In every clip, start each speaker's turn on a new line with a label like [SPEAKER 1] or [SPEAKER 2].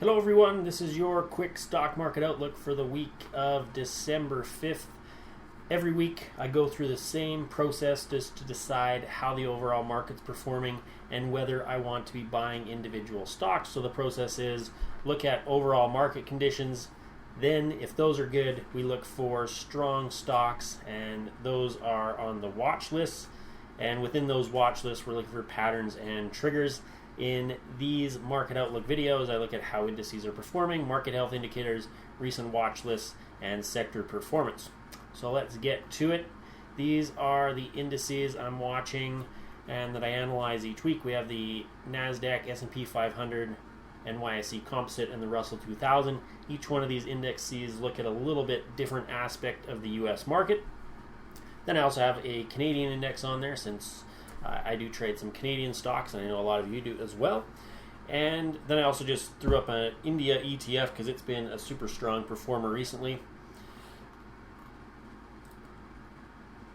[SPEAKER 1] Hello everyone, this is your quick stock market outlook for the week of December 5th. Every week I go through the same process just to decide how the overall market's performing and whether I want to be buying individual stocks. So the process is look at overall market conditions, then if those are good, we look for strong stocks, and those are on the watch list. And within those watch lists, we're looking for patterns and triggers. In these market outlook videos, I look at how indices are performing, market health indicators, recent watch lists, and sector performance. So let's get to it. These are the indices I'm watching and that I analyze each week. We have the NASDAQ, S&P 500, NYSE Composite, and the Russell 2000. Each one of these indexes look at a little bit different aspect of the U.S. market. Then I also have a Canadian index on there since I do trade some Canadian stocks, and I know a lot of you do as well. And then I also just threw up an India ETF because it's been a super strong performer recently.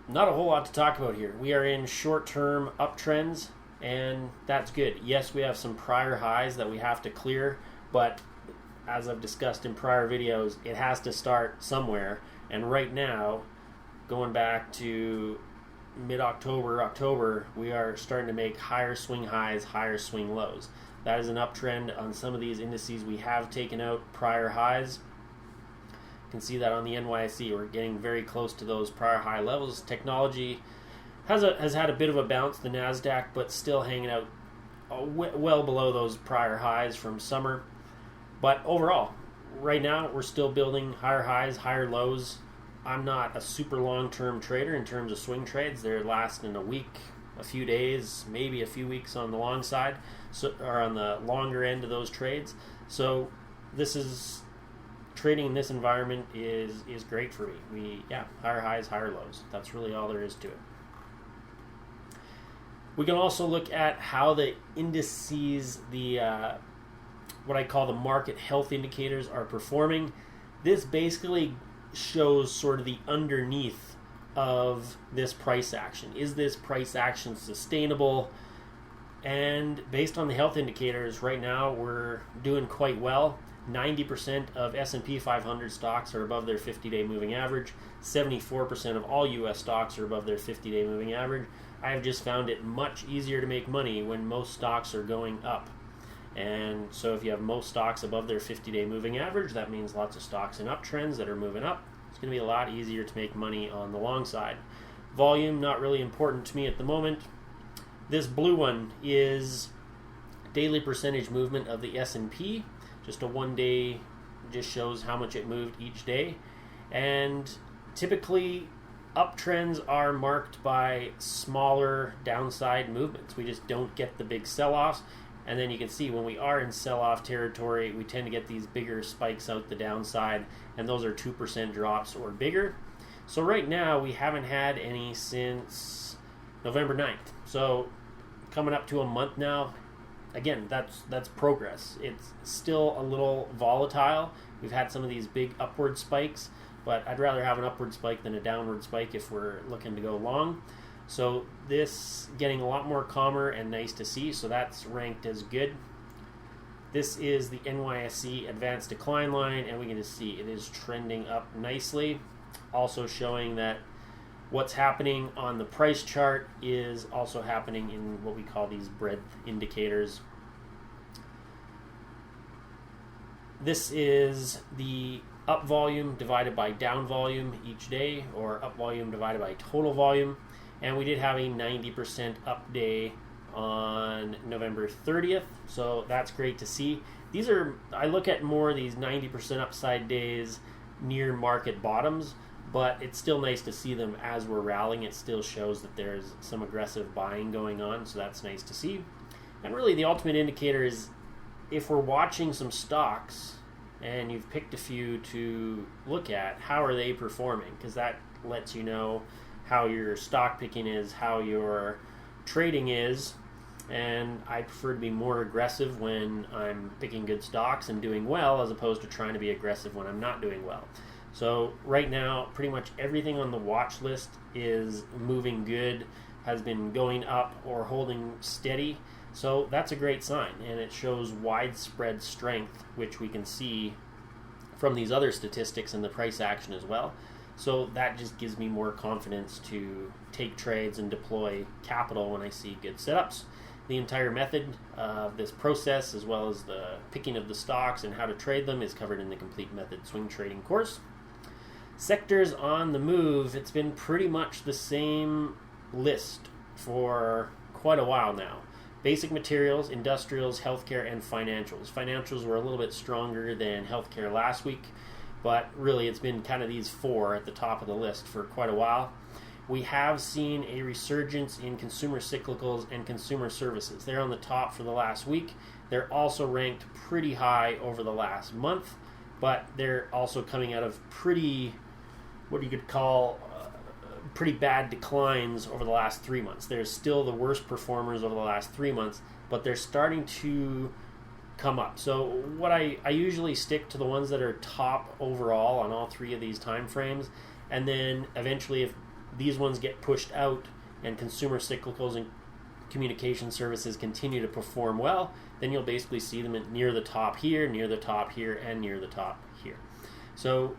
[SPEAKER 1] Not a whole lot to talk about here. We are in short-term uptrends, and that's good. Yes, we have some prior highs that we have to clear, but as I've discussed in prior videos, it has to start somewhere. And right now, going back to mid-October, October, we are starting to make higher swing highs, higher swing lows. That is an uptrend on some of these indices. We have taken out prior highs. You can see that on the NYSE. We're getting very close to those prior high levels. Technology has had a bit of a bounce, the NASDAQ, but still hanging out well below those prior highs from summer. But overall, right now, we're still building higher highs, higher lows. I'm not a super long-term trader in terms of swing trades. They're lasting a week, a few days, maybe a few weeks on the long side, or on the longer end of those trades. So trading in this environment is great for me. Higher highs, higher lows. That's really all there is to it. We can also look at how the indices, what I call the market health indicators, are performing. This basically shows sort of the underneath of this price action. Is this price action sustainable? And based on the health indicators, right now we're doing quite well. 90% of S&P 500 stocks are above their 50-day moving average. 74% of all U.S. stocks are above their 50-day moving average. I have just found it much easier to make money when most stocks are going up. And so if you have most stocks above their 50-day moving average, that means lots of stocks in uptrends that are moving up. It's going to be a lot easier to make money on the long side. Volume, not really important to me at the moment. This blue one is daily percentage movement of the S&P. Just a 1 day, just shows how much it moved each day. And typically, uptrends are marked by smaller downside movements. We just don't get the big sell-offs. And then you can see when we are in sell-off territory, we tend to get these bigger spikes out the downside, and those are 2% drops or bigger. So right now, we haven't had any since November 9th. So coming up to a month now, again, that's progress. It's still a little volatile. We've had some of these big upward spikes, but I'd rather have an upward spike than a downward spike if we're looking to go long. So this getting a lot more calmer and nice to see, so that's ranked as good. This is the NYSE advanced decline line, and we can just see it is trending up nicely. Also showing that what's happening on the price chart is also happening in what we call these breadth indicators. This is the up volume divided by down volume each day, or up volume divided by total volume. And we did have a 90% up day on November 30th, so that's great to see. I look at more of these 90% upside days near market bottoms, but it's still nice to see them as we're rallying. It still shows that there's some aggressive buying going on, so that's nice to see. And really the ultimate indicator is if we're watching some stocks and you've picked a few to look at, how are they performing? Because that lets you know how your stock picking is, how your trading is, and I prefer to be more aggressive when I'm picking good stocks and doing well, as opposed to trying to be aggressive when I'm not doing well. So right now, pretty much everything on the watch list is moving good, has been going up or holding steady. So that's a great sign, and it shows widespread strength, which we can see from these other statistics and the price action as well. So that just gives me more confidence to take trades and deploy capital when I see good setups. The entire method of this process, as well as the picking of the stocks and how to trade them, is covered in the Complete Method Swing Trading course. Sectors on the move, it's been pretty much the same list for quite a while now. Basic materials, industrials, healthcare, and financials. Financials were a little bit stronger than healthcare last week, but really it's been kind of these four at the top of the list for quite a while. We have seen a resurgence in consumer cyclicals and consumer services. They're on the top for the last week. They're also ranked pretty high over the last month, but they're also coming out of pretty, what you could call pretty bad declines over the last 3 months. They're still the worst performers over the last 3 months, but they're starting to come up. So what I usually stick to the ones that are top overall on all three of these time frames, and then eventually if these ones get pushed out and consumer cyclicals and communication services continue to perform well, then you'll basically see them near the top here, near the top here, and near the top here. So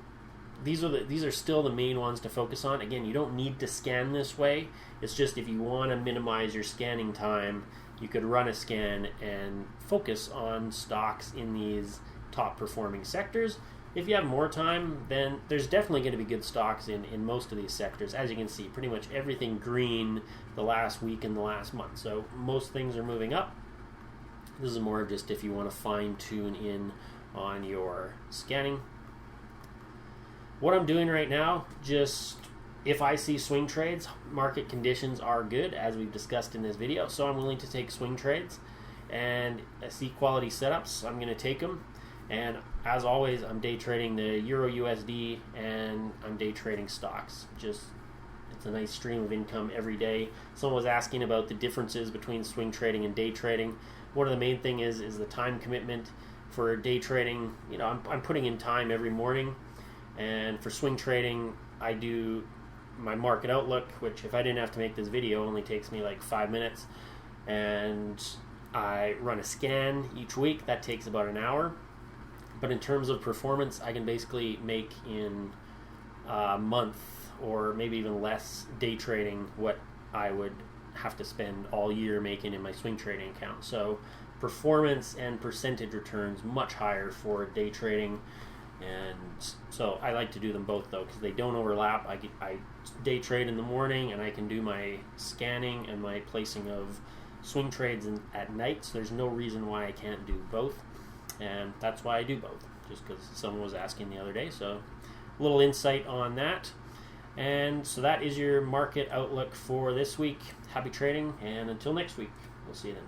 [SPEAKER 1] these are still the main ones to focus on. Again, you don't need to scan this way. It's just if you want to minimize your scanning time, you could run a scan and focus on stocks in these top performing sectors. If you have more time, then there's definitely going to be good stocks in most of these sectors. As you can see, pretty much everything green the last week and the last month. So most things are moving up. This is more just if you want to fine tune in on your scanning. What I'm doing right now, just if I see swing trades, market conditions are good, as we've discussed in this video, so I'm willing to take swing trades. And I see quality setups, I'm going to take them. And as always, I'm day trading the Euro USD, and I'm day trading stocks. Just, it's a nice stream of income every day. Someone was asking about the differences between swing trading and day trading. One of the main thing is the time commitment. For day trading, I'm putting in time every morning. And for swing trading, I do my market outlook, which if I didn't have to make this video, only takes me like 5 minutes. And I run a scan each week. That takes about an hour. But in terms of performance, I can basically make in a month or maybe even less day trading what I would have to spend all year making in my swing trading account. So performance and percentage returns much higher for day trading. And so I like to do them both though, because they don't overlap. I day trade in the morning, and I can do my scanning and my placing of swing trades at night. So there's no reason why I can't do both. And that's why I do both, just because someone was asking the other day. So a little insight on that. And so that is your market outlook for this week. Happy trading, and until next week, we'll see you then.